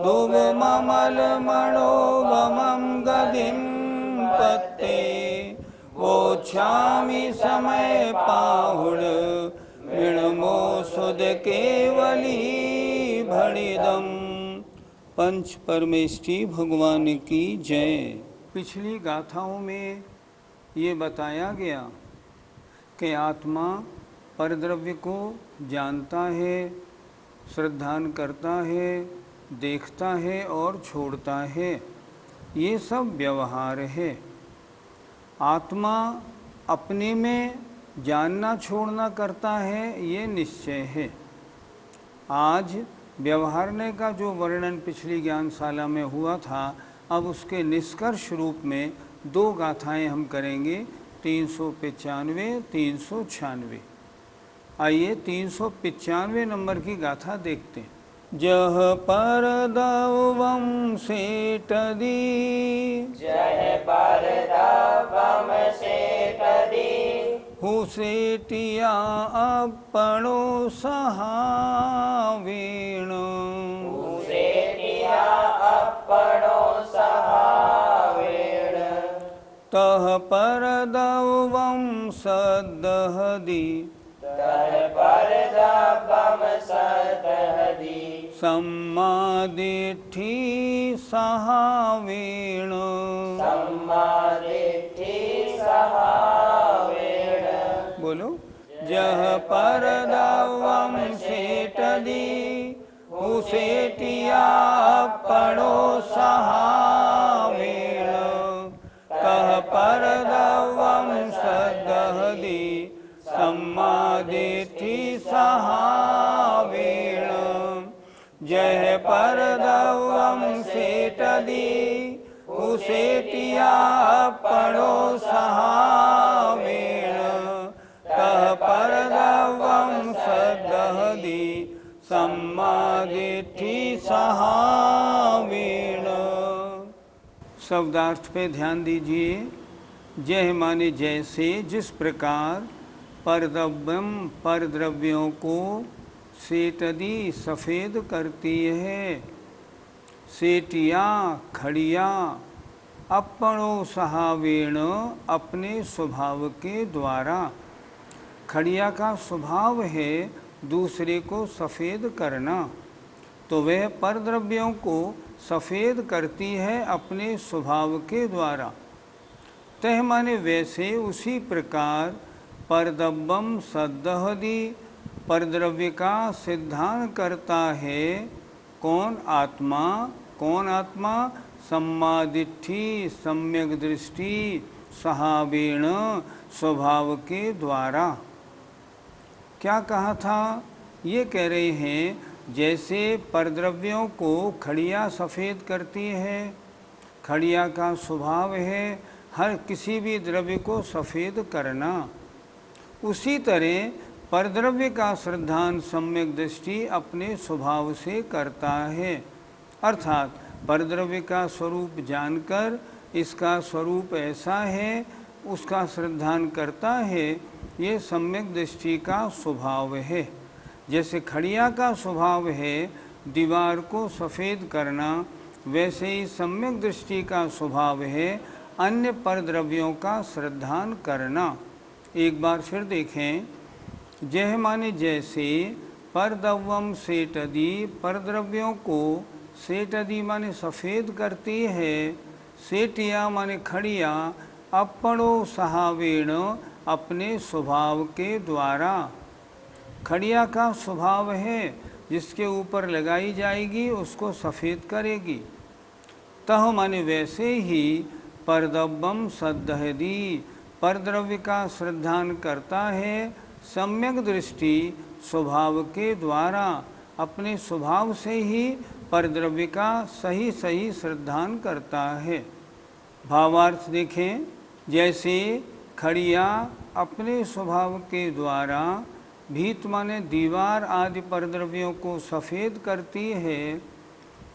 धूपममलमणोवमं गतिं पत्ते वोच्छामि समय पाहुण मृणमो सुध केवली भणिदम। पंच परमेष्ठी भगवान की जय। पिछली गाथाओं में ये बताया गया कि आत्मा परद्रव्य को जानता है, श्रद्धान करता है, देखता है और छोड़ता है। ये सब व्यवहार है। आत्मा अपने में जानना छोड़ना करता है, ये निश्चय है। आज व्यवहारने का जो वर्णन पिछली ज्ञानशाला में हुआ था, अब उसके निष्कर्ष रूप में दो गाथाएं हम करेंगे, 395, 396। आइए 395 नंबर की गाथा देखते हैं। जह परदवम सेटदी, जह परदवम सेटदी, हुसेटिया अपनो सहावेण, हुसेटिया अपनो सहावेण, तह परदवम सदहदी, तह परदवम सदहदी, सम्मादिठ्ठी सहावेण, सम्मादिठ्ठी सहावेण। बोलो। जह परदवम सेटदी, हुसेटिया अपनो सहावेण, तह परदवम सदहदी, सम्मादिठ्ठी सहावेण। जह परदवम सेटदी, हुसेटिया अपनो सहावेण, तह परदवम सदहदी, सम्मादिठ्ठी सहावेण। शब्दार्थ पे ध्यान दीजिए। जह माने जैसे, जिस प्रकार, परद्रव्यम परद्रव्यों को सेटदी सफ़ेद करती है, सेटिया खड़िया, अपनो सहावेण अपने स्वभाव के द्वारा। खड़िया का स्वभाव है दूसरे को सफ़ेद करना, तो वह परद्रव्यों को सफ़ेद करती है अपने स्वभाव के द्वारा। तह माने वैसे, उसी प्रकार, परदब्बम सदहदी परद्रव्य का सिद्धांत करता है। कौन? आत्मा। कौन आत्मा? सम्मादिठ्ठी सम्यक दृष्टि, सहावेण स्वभाव के द्वारा। क्या कहा था? ये कह रहे हैं जैसे परद्रव्यों को खड़िया सफ़ेद करती है, खड़िया का स्वभाव है हर किसी भी द्रव्य को सफ़ेद करना, उसी तरह परद्रव्य का श्रद्धान सम्यक दृष्टि अपने स्वभाव से करता है। अर्थात परद्रव्य का स्वरूप जानकर इसका स्वरूप ऐसा है, उसका श्रद्धान करता है। ये सम्यक दृष्टि का स्वभाव है। जैसे खड़िया का स्वभाव है दीवार को सफ़ेद करना, वैसे ही सम्यक दृष्टि का स्वभाव है अन्य परद्रव्यों का श्रद्धान करना। एक बार फिर देखें। जह माने जैसे, परदव्यम सेटदी परद्रव्यों को, सेटदी माने सफ़ेद करती है, सेटिया माने खड़िया, अपनो सहावेण अपने स्वभाव के द्वारा। खड़िया का स्वभाव है जिसके ऊपर लगाई जाएगी उसको सफ़ेद करेगी। तह माने वैसे ही, परदब्बम सदहदी परद्रव्य का श्रद्धान करता है, सम्यक दृष्टि स्वभाव के द्वारा, अपने स्वभाव से ही परद्रव्य का सही सही श्रद्धान करता है। भावार्थ देखें। जैसे खड़िया अपने स्वभाव के द्वारा भीत माने दीवार आदि परद्रव्यों को सफ़ेद करती है,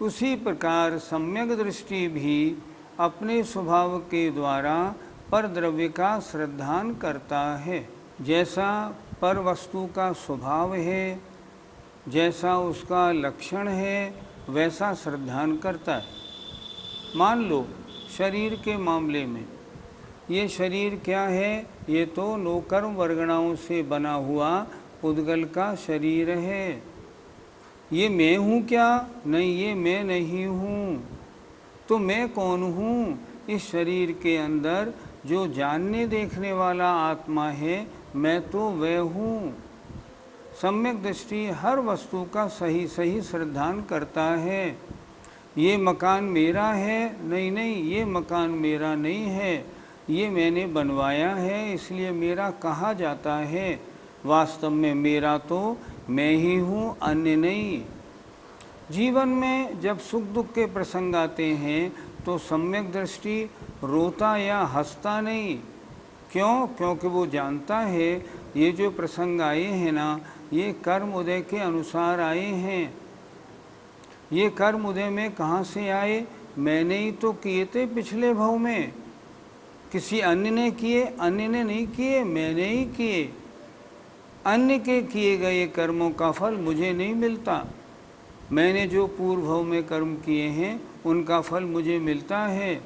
उसी प्रकार सम्यक दृष्टि भी अपने स्वभाव के द्वारा परद्रव्य का श्रद्धान करता है। जैसा पर वस्तु का स्वभाव है, जैसा उसका लक्षण है, वैसा श्रद्धान करता है। मान लो शरीर के मामले में, ये शरीर क्या है? ये तो नौकर्म वर्गणाओं से बना हुआ उद्गल का शरीर है। ये मैं हूँ क्या? नहीं, ये मैं नहीं हूँ। तो मैं कौन हूँ? इस शरीर के अंदर जो जानने देखने वाला आत्मा है, मैं तो वह हूँ। सम्यक दृष्टि हर वस्तु का सही सही श्रद्धान करता है। ये मकान मेरा है? नहीं नहीं, ये मकान मेरा नहीं है, ये मैंने बनवाया है इसलिए मेरा कहा जाता है। वास्तव में मेरा तो मैं ही हूँ, अन्य नहीं। जीवन में जब सुख दुख के प्रसंग आते हैं तो सम्यक दृष्टि रोता या हंसता नहीं। क्यों? क्योंकि वो जानता है ये जो प्रसंग आए हैं ना, ये कर्म उदय के अनुसार आए हैं। ये कर्म उदय में कहाँ से आए? मैंने ही तो किए थे पिछले भव में। किसी अन्य ने किए? अन्य ने नहीं किए, मैंने ही किए। अन्य के किए गए कर्मों का फल मुझे नहीं मिलता। मैंने जो पूर्व भव में कर्म किए हैं उनका फल मुझे मिलता है।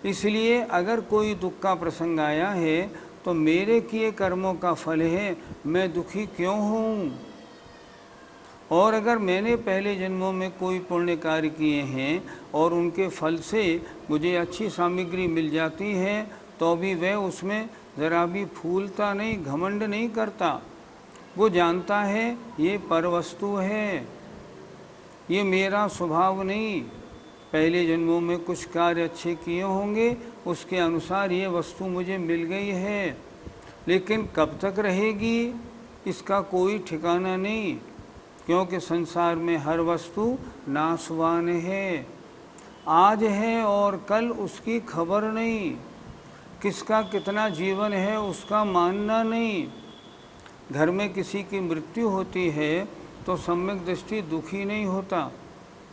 इसलिए अगर कोई दुख का प्रसंग आया है तो मेरे किए कर्मों का फल है, मैं दुखी क्यों हूँ? और अगर मैंने पहले जन्मों में कोई पुण्य कार्य किए हैं और उनके फल से मुझे अच्छी सामग्री मिल जाती है तो भी वह उसमें ज़रा भी फूलता नहीं, घमंड नहीं करता। वो जानता है ये परवस्तु है, ये मेरा स्वभाव नहीं। पहले जन्मों में कुछ कार्य अच्छे किए होंगे, उसके अनुसार ये वस्तु मुझे मिल गई है, लेकिन कब तक रहेगी इसका कोई ठिकाना नहीं। क्योंकि संसार में हर वस्तु नाशवान है। आज है और कल उसकी खबर नहीं। किसका कितना जीवन है उसका मानना नहीं। घर में किसी की मृत्यु होती है तो सम्यक दृष्टि दुखी नहीं होता।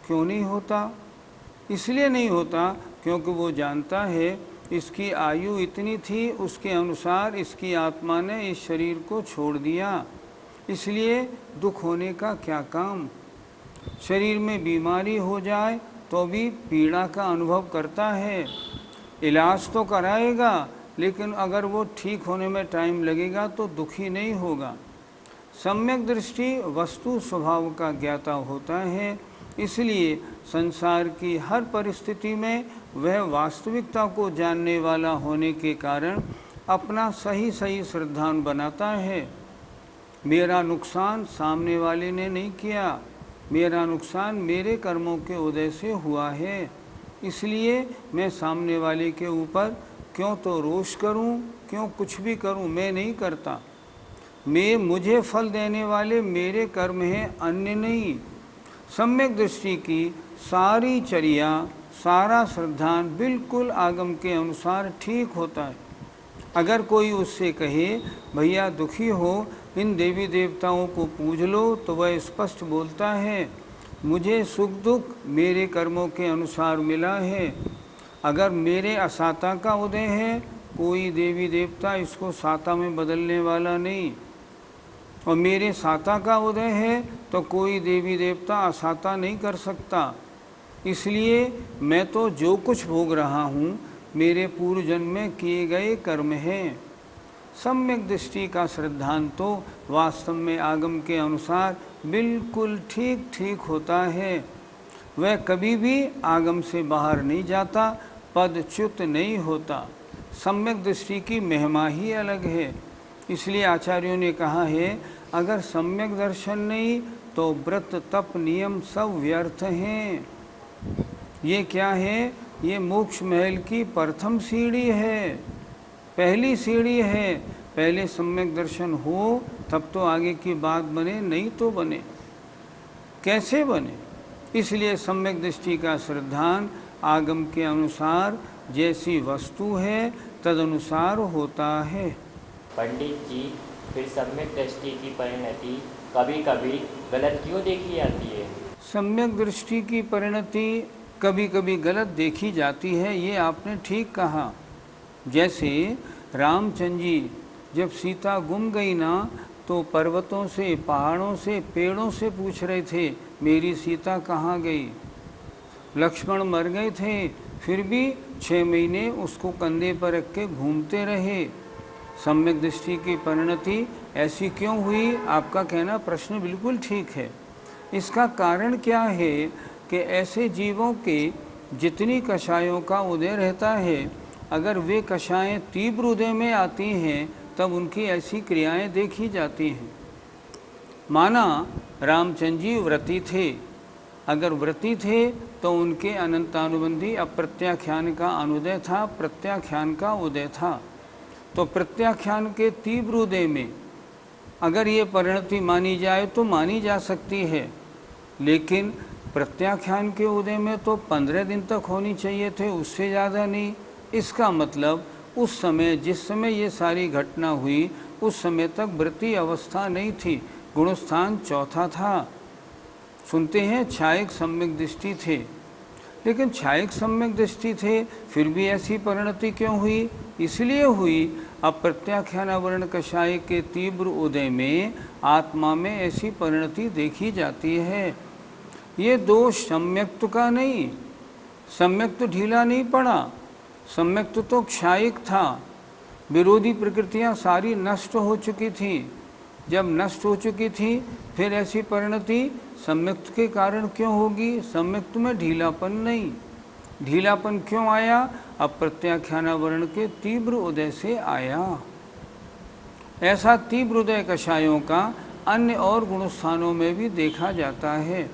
क्यों नहीं होता? इसलिए नहीं होता क्योंकि वो जानता है इसकी आयु इतनी थी, उसके अनुसार इसकी आत्मा ने इस शरीर को छोड़ दिया, इसलिए दुख होने का क्या काम। शरीर में बीमारी हो जाए तो भी पीड़ा का अनुभव करता है। इलाज तो कराएगा, लेकिन अगर वो ठीक होने में टाइम लगेगा तो दुखी नहीं होगा। सम्यक दृष्टि वस्तु स्वभाव का ज्ञाता होता है, इसलिए संसार की हर परिस्थिति में वह वास्तविकता को जानने वाला होने के कारण अपना सही सही श्रद्धान बनाता है। मेरा नुकसान सामने वाले ने नहीं किया, मेरा नुकसान मेरे कर्मों के उदय से हुआ है, इसलिए मैं सामने वाले के ऊपर क्यों तो रोष करूं, क्यों कुछ भी करूं, मैं नहीं करता। मुझे फल देने वाले मेरे कर्म हैं, अन्य नहीं। सम्यक दृष्टि की सारी चर्या, सारा श्रद्धान बिल्कुल आगम के अनुसार ठीक होता है। अगर कोई उससे कहे भैया दुखी हो, इन देवी देवताओं को पूज लो, तो वह स्पष्ट बोलता है मुझे सुख दुख मेरे कर्मों के अनुसार मिला है। अगर मेरे असाता का उदय है, कोई देवी देवता इसको साता में बदलने वाला नहीं, और मेरे साता का उदय है तो कोई देवी देवता असाता नहीं कर सकता। इसलिए मैं तो जो कुछ भोग रहा हूँ मेरे पूर्व जन्म में किए गए कर्म हैं। सम्यक दृष्टि का श्रद्धान तो वास्तव में आगम के अनुसार बिल्कुल ठीक ठीक होता है। वह कभी भी आगम से बाहर नहीं जाता, पदच्युत नहीं होता। सम्यक दृष्टि की महिमा ही अलग है। इसलिए आचार्यों ने कहा है अगर सम्यक दर्शन नहीं तो व्रत तप नियम सब व्यर्थ हैं। ये क्या है? ये मोक्ष महल की प्रथम सीढ़ी है, पहली सीढ़ी है। पहले सम्यक दर्शन हो तब तो आगे की बात बने, नहीं तो बने कैसे बने। इसलिए सम्यक दृष्टि का श्रद्धान आगम के अनुसार जैसी वस्तु है तदनुसार होता है। पंडित जी, फिर सम्यक दृष्टि की परिणति कभी कभी गलत क्यों देखी जाती है? सम्यक दृष्टि की परिणति कभी कभी गलत देखी जाती है, ये आपने ठीक कहा। जैसे रामचंद्र जी जब सीता गुम गई ना, तो पर्वतों से, पहाड़ों से, पेड़ों से पूछ रहे थे मेरी सीता कहाँ गई। लक्ष्मण मर गए थे, फिर भी 6 महीने उसको कंधे पर रख के घूमते रहे। सम्यक दृष्टि की परिणति ऐसी क्यों हुई? आपका कहना प्रश्न बिल्कुल ठीक है। इसका कारण क्या है कि ऐसे जीवों के जितनी कषायों का उदय रहता है, अगर वे कषायें तीव्र उदय में आती हैं तब उनकी ऐसी क्रियाएं देखी जाती हैं। माना रामचंद्र जी व्रती थे, अगर व्रती थे तो उनके अनंतानुबंधी अप्रत्याख्यान का अनुदय था, प्रत्याख्यान का उदय था। तो प्रत्याख्यान के तीव्र उदय में अगर ये परिणति मानी जाए तो मानी जा सकती है, लेकिन प्रत्याख्यान के उदय में तो 15 दिन तक होनी चाहिए थे, उससे ज़्यादा नहीं। इसका मतलब उस समय, जिस समय ये सारी घटना हुई, उस समय तक व्रती अवस्था नहीं थी, गुणस्थान चौथा था। सुनते हैं छायक सम्यक दृष्टि थे, लेकिन छायक सम्यक दृष्टि थे फिर भी ऐसी परिणति क्यों हुई? इसलिए हुई अप्रत्याख्यान वर्ण कषाय के तीव्र उदय में आत्मा में ऐसी परिणति देखी जाती है। ये दोष सम्यक्त का नहीं, सम्यक्त ढीला नहीं पड़ा, सम्यक्त तो क्षायिक था। विरोधी प्रकृतियां सारी नष्ट हो चुकी थी। जब नष्ट हो चुकी थी फिर ऐसी परिणति सम्यक्त के कारण क्यों होगी? सम्यक्त में ढीलापन नहीं। ढीलापन क्यों आया? अप्रत्याख्यान वर्ण के तीव्र उदय से आया। ऐसा तीव्र उदय कषायों का अन्य और गुणस्थानों में भी देखा जाता है।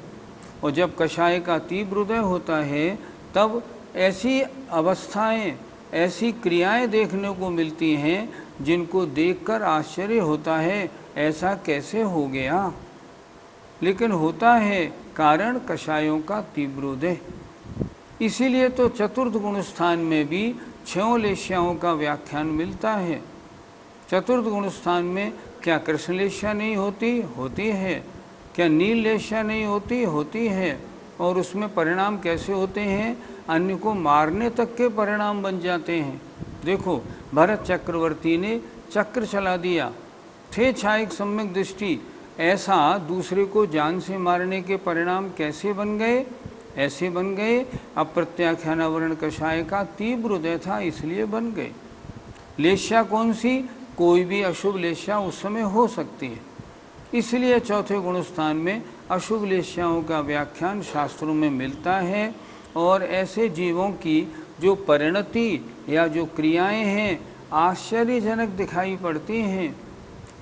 और जब कषाय का तीव्र उदय होता है तब ऐसी अवस्थाएं, ऐसी क्रियाएं देखने को मिलती हैं जिनको देखकर आश्चर्य होता है, ऐसा कैसे हो गया? लेकिन होता है, कारण कषायों का तीव्र उदय। इसीलिए तो चतुर्थ गुण स्थान में भी 6 लेश्याओं का व्याख्यान मिलता है। चतुर्थ गुण स्थान में क्या कृष्ण लेश्या नहीं होती? होती है। क्या नील लेश्या नहीं होती? होती है। और उसमें परिणाम कैसे होते हैं? अन्य को मारने तक के परिणाम बन जाते हैं। देखो, भरत चक्रवर्ती ने चक्र चला दिया, थे छायक सम्यक दृष्टि, ऐसा दूसरे को जान से मारने के परिणाम कैसे बन गए? ऐसे बन गए, अप्रत्याख्यान वर्ण कषाय का तीव्र उदय था इसलिए बन गए। लेश्या कौन सी? कोई भी अशुभ लेश्या उस समय हो सकती है। इसलिए चौथे गुण स्थान में अशुभ लेश्याओं का व्याख्यान शास्त्रों में मिलता है। और ऐसे जीवों की जो परिणति या जो क्रियाएं हैं आश्चर्यजनक दिखाई पड़ती हैं।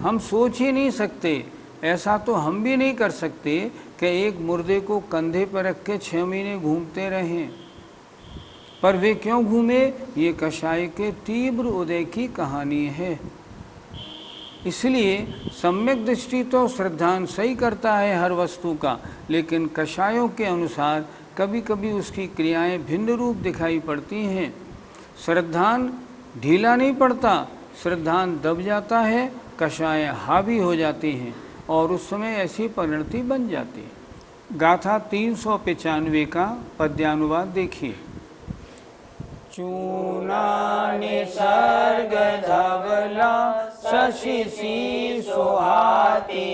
हम सोच ही नहीं सकते, ऐसा तो हम भी नहीं कर सकते कि एक मुर्दे को कंधे पर रख के 6 महीने घूमते रहें। पर वे क्यों घूमे? ये कषाय के तीव्र उदय की कहानी है। इसलिए सम्यक दृष्टि तो श्रद्धान सही करता है हर वस्तु का, लेकिन कषायों के अनुसार कभी कभी उसकी क्रियाएं भिन्न रूप दिखाई पड़ती हैं। श्रद्धान ढीला नहीं पड़ता, श्रद्धान दब जाता है, कषाय हावी हो जाती हैं और उस समय ऐसी परिणति बन जाती है। गाथा 395 का पद्यानुवाद देखिए। चूनानि सर्ग धवला शशि सुहाती,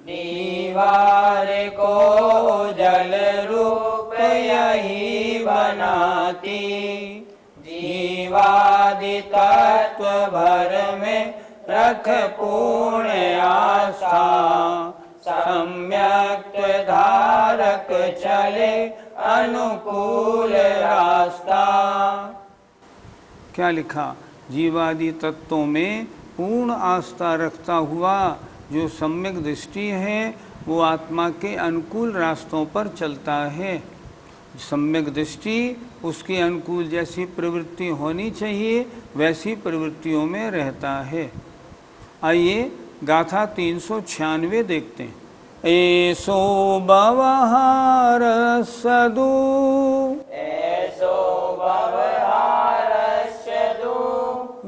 दीवार को जल रूप यही बनाती, जीवादि तत्व भर में रख पूर्ण आस्था, सम्यक धारक चले अनुकूल रास्ता। क्या लिखा? जीवादि तत्वों में पूर्ण आस्था रखता हुआ जो सम्यक दृष्टि है वो आत्मा के अनुकूल रास्तों पर चलता है। सम्यक दृष्टि उसके अनुकूल जैसी प्रवृत्ति होनी चाहिए वैसी प्रवृत्तियों में रहता है। आइए गाथा 396 देखते हैं। ऐसो बवहार सदु, ऐसो बवहार सदु,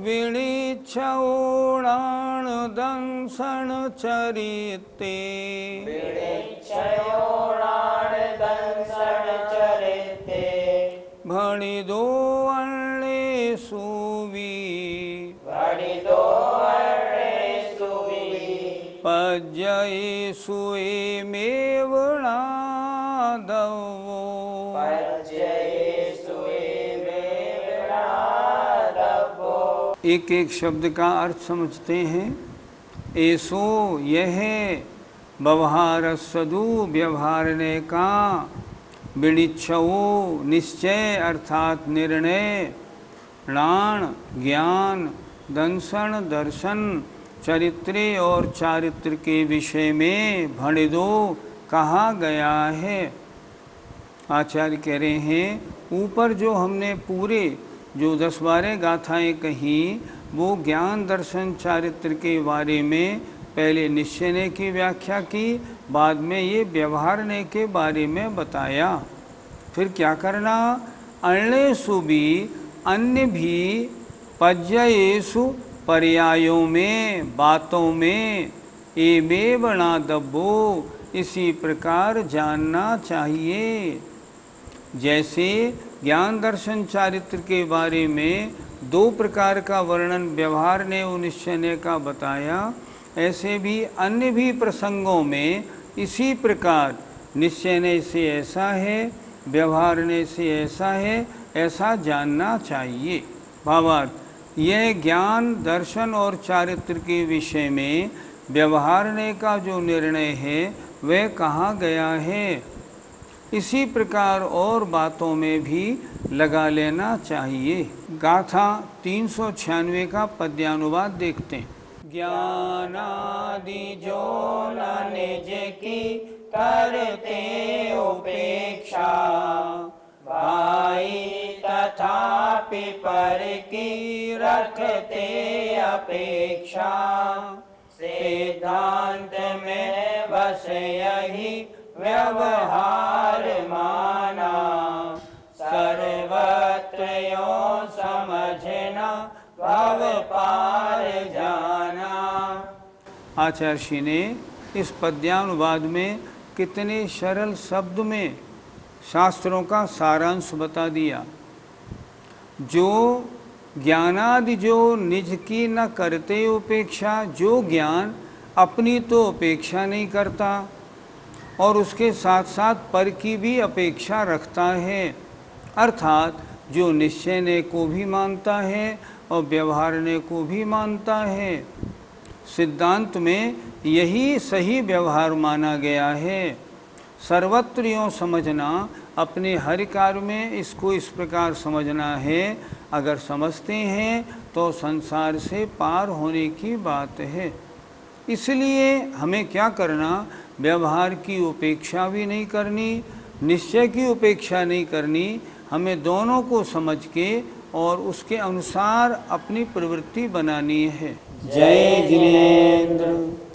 विणिच्छौणाण दंसन चरिते, विणिच्छौणाण दंसन चरिते, भणिदो अण्णे सुवी, भणिदो अण्णे सुवी, पज्जये सुएमेवणा, एक एक शब्द का अर्थ समझते हैं। ऐसो यह व्यवहार सदु व्यवहारने का विनिच्छवो निश्चय अर्थात निर्णय प्राण ज्ञान दंशन दर्शन चरित्रे और चारित्र के विषय में भणिदो कहा गया है। आचार्य कह रहे हैं ऊपर जो हमने पूरे जो 10-12 गाथाएं कही वो ज्ञान दर्शन चारित्र के बारे में पहले निश्चय की व्याख्या की, बाद में ये व्यवहारने के बारे में बताया। फिर क्या करना, अन्येषु भी अन्य भी पज्येषु पर्यायों में बातों में एमेव नादब्बो इसी प्रकार जानना चाहिए। जैसे ज्ञान दर्शन चारित्र के बारे में 2 प्रकार का वर्णन व्यवहार ने निश्चय का बताया, ऐसे भी अन्य भी प्रसंगों में इसी प्रकार निश्चय से ऐसा है व्यवहारने से ऐसा है, ऐसा जानना चाहिए। भावार्थ यह ज्ञान दर्शन और चारित्र के विषय में व्यवहारने का जो निर्णय है वह कहा गया है, इसी प्रकार और बातों में भी लगा लेना चाहिए। गाथा 396 का पद्यानुवाद देखते हैं। ज्ञानादि जो न निज की करते उपेक्षा, भाई तथापि पर की रखते अपेक्षा, सिद्धांत में बस यही व्यवहार माना, सर्वत्र यो समझना भव पार जाना। आचार्य श्री ने इस पद्यानुवाद में कितने सरल शब्द में शास्त्रों का सारांश बता दिया। जो ज्ञानादि जो निज की न करते उपेक्षा, जो ज्ञान अपनी तो अपेक्षा नहीं करता और उसके साथ साथ पर की भी अपेक्षा रखता है, अर्थात जो निश्चयने को भी मानता है और व्यवहारने को भी मानता है। सिद्धांत में यही सही व्यवहार माना गया है। सर्वत्र यों समझना, अपने हर कार्य में इसको इस प्रकार समझना है। अगर समझते हैं तो संसार से पार होने की बात है। इसलिए हमें क्या करना, व्यवहार की उपेक्षा भी नहीं करनी, निश्चय की उपेक्षा नहीं करनी। हमें दोनों को समझ के और उसके अनुसार अपनी प्रवृत्ति बनानी है। जय जिनेंद्र।